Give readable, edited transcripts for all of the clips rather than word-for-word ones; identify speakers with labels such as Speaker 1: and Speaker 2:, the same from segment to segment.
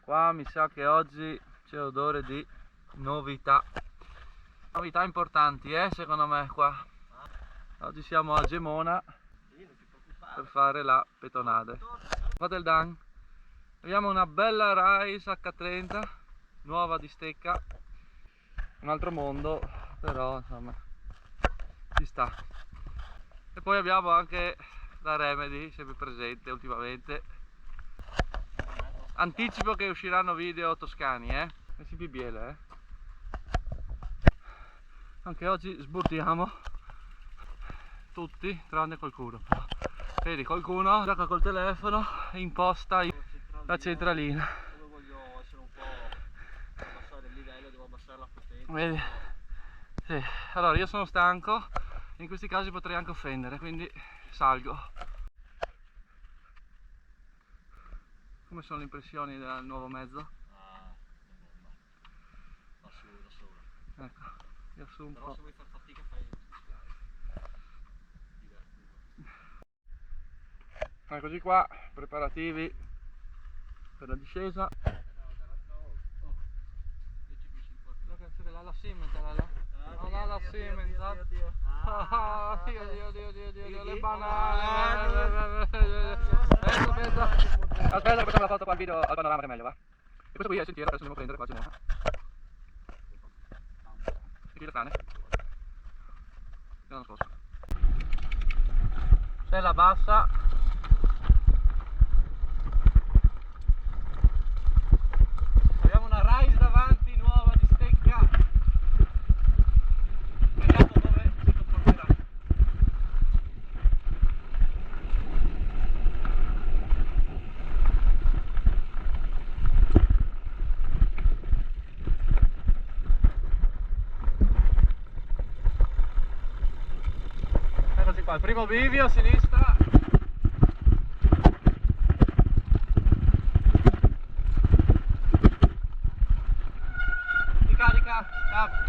Speaker 1: Qua mi sa che oggi c'è odore di novità. Novità importanti, secondo me qua. Oggi siamo a Gemona per fare la petonade. Fate il dan. Abbiamo una bella Rise H30, nuova di stecca. Un altro mondo, però insomma ci sta. E poi abbiamo anche la Remedy, sempre presente ultimamente. Anticipo che usciranno video toscani, messi BBL, Anche oggi sbordiamo tutti, tranne qualcuno. Vedi, qualcuno gioca col telefono e imposta la centralina.
Speaker 2: Come voglio essere un po' abbassare il livello, devo abbassare la potenza.
Speaker 1: Vedi? Sì. Allora io sono stanco, in questi casi potrei anche offendere, quindi salgo. Come sono le impressioni del nuovo mezzo?
Speaker 2: Da solo.
Speaker 1: Ecco, io su un
Speaker 2: Però
Speaker 1: po'.
Speaker 2: se vuoi far fatica fai
Speaker 1: Eccoci qua, preparativi per la discesa. La Siemens, la Siemens. Dio, le banane. Aspetta, facciamo la foto qua al video, al panorama che è meglio, va? E questo qui è il sentiero, adesso andiamo a prendere qua Gemona. E qui le frane. L'anno scorso. C'è la bassa. Abbiamo una Rise davanti, nuova di stecca. Vediamo come si comporterà. Eccoci qua, il primo bivio a sinistra. Ricarica, cap.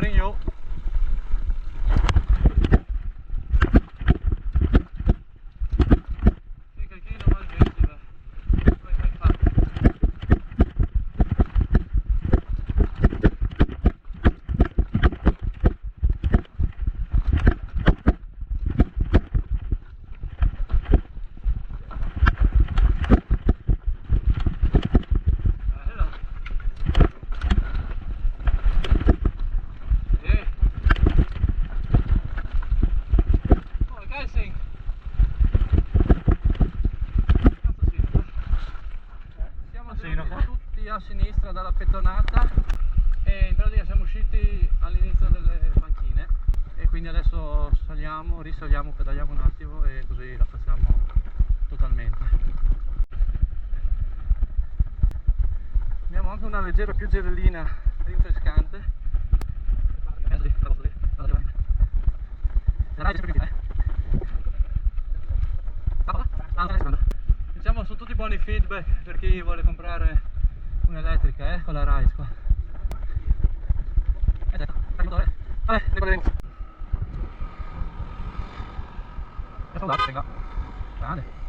Speaker 1: andare in giù. Sì, cacchino, ma gente, beh. Come fai a fare? Tutti a sinistra dalla pettonata e in pratica siamo usciti all'inizio delle panchine e quindi adesso saliamo, risaliamo, pedaliamo un attimo e così la facciamo totalmente. Abbiamo anche una leggera pioggerellina rinfrescante. Diciamo sono tutti buoni feedback per chi vuole comprare un'elettrica con la Rise qua. Grande.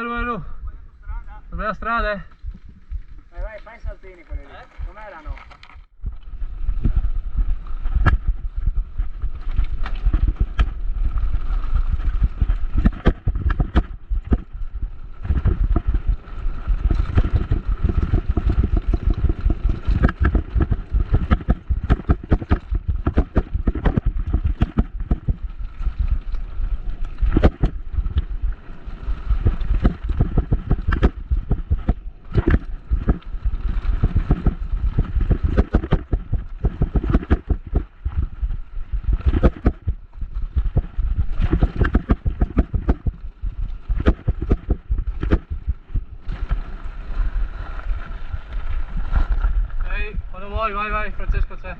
Speaker 1: Bello. Bella strada,
Speaker 2: Vai, fai i saltini quelli lì. Com'erano?
Speaker 1: Quando vuoi, vai, Francesco c'è.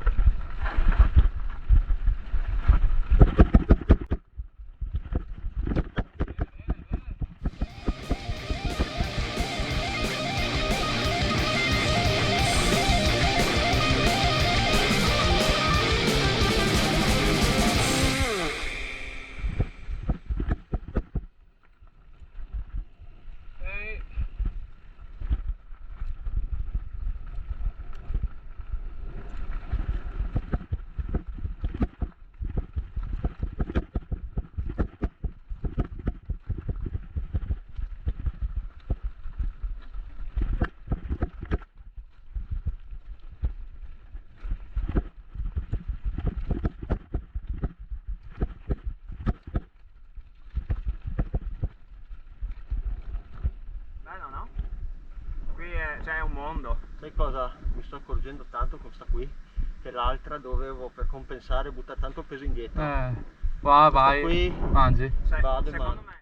Speaker 2: mondo. Sai cosa mi sto accorgendo tanto con sta qui? Che l'altra dovevo, per compensare, buttare tanto peso indietro.
Speaker 1: Qua vai,
Speaker 2: qui
Speaker 1: mangi.
Speaker 2: vado e
Speaker 3: Secondo
Speaker 2: mangio.
Speaker 3: me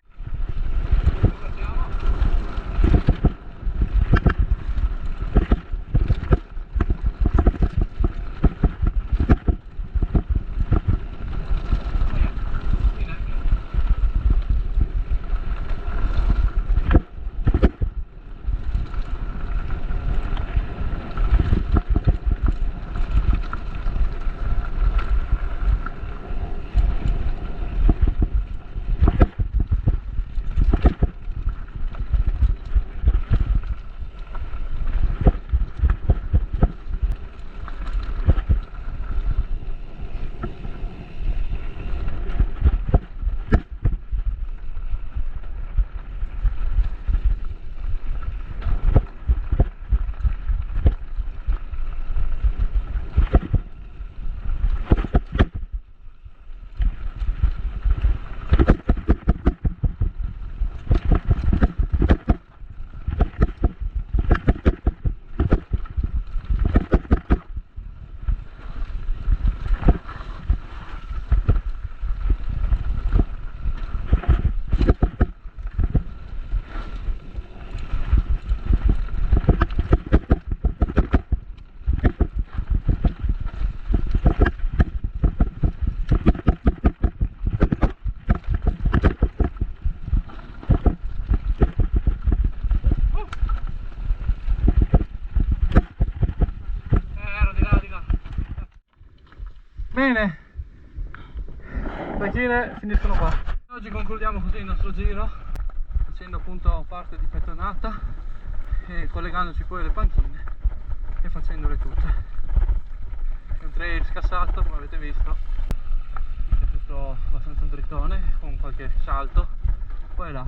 Speaker 1: Bene, le chine finiscono qua. Oggi concludiamo così il nostro giro, facendo appunto parte di pettonata e collegandoci poi alle panchine e facendole tutte. È un trail scassato, come avete visto, è tutto abbastanza drittone, con qualche salto qua e là.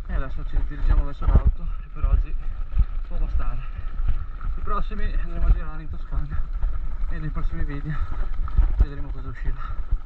Speaker 1: E adesso ci dirigiamo verso l'auto e per oggi può bastare. I prossimi andremo a girare in Toscana e nei prossimi video vedremo cosa uscirà.